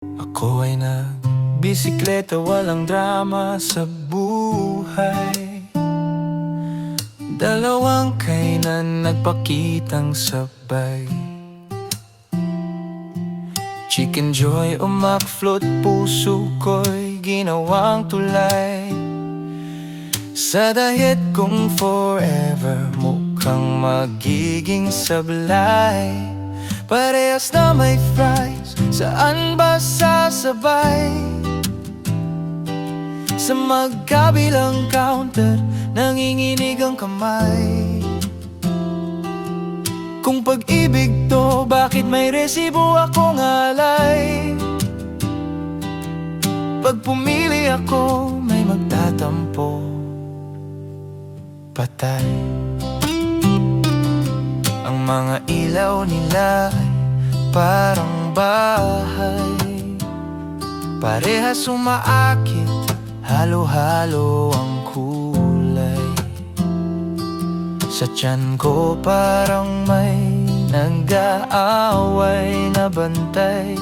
Ako ay nagbisikleta, walang drama sa buhay. Dalawang kainan nagpakitang sabay. Chicken joy o McFloat, puso ko'y ginawang tulay. Sa diet kong forever, mukhang magiging sablay. Parehas na may fries, saan ba sasabay? Sa magkabilang counter, nanginginig ang kamay. Kung pag-ibig to, bakit may resibo akong alay? Pag pumili ako, may magtatampo. Patay. Ang mga ilaw nila ay parang bahay. Parehas umaakit, halo-halo ang kulay. Sa tiyan ko parang may nag-aaway na bantay.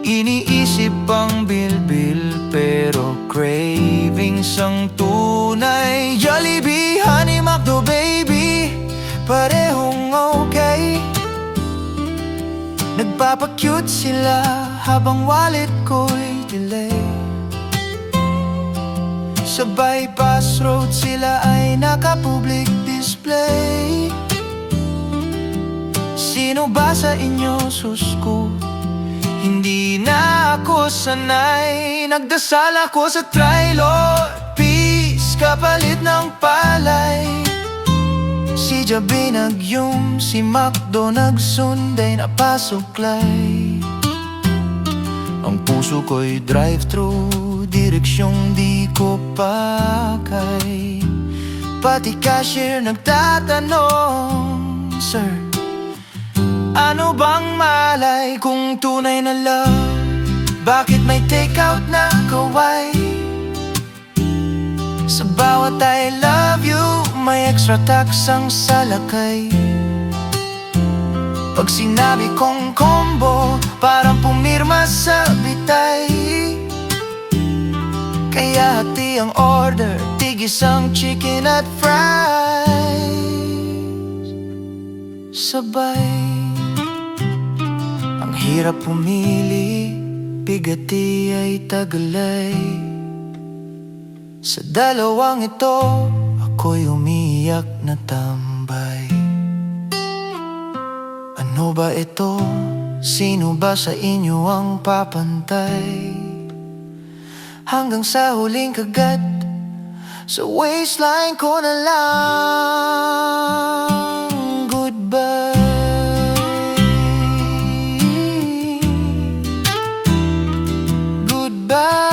Iniisip ang bilbil pero cravings ang tunay. Jollibee, Honey, McDo, baby, parehong okay. Nagpapacute sila habang wallet ko'y delay. Sa bypass road sila ay naka-public display. Sino ba sa inyo susko? Hindi na ako sanay. Nagdasal ako sa Trilord, peace kapalit ng palay. Si Jabi nagyum, si Macdo nagsunday na pasuklay. Ang puso ko'y drive-thru, direksyong di ko pakay. Pati cashier nagtatanong, sir, ano bang malay kung tunay na love? Bakit may take-out na kaway? Sa bawat I love you, may extra tax ang salakay. Pag sinabi kong combo, parang pumirma sa bitay. Kaya hati ang order, tigis ang chicken at fries. Sabay. Ang hirap pumili, bigati ay tagalay. Sa dalawang ito, ako'y umiyak na tambay. Ano ba ito? Sino ba sa inyo ang papantay? Hanggang sa huling kagat, sa waistline ko na lang. Goodbye. Goodbye.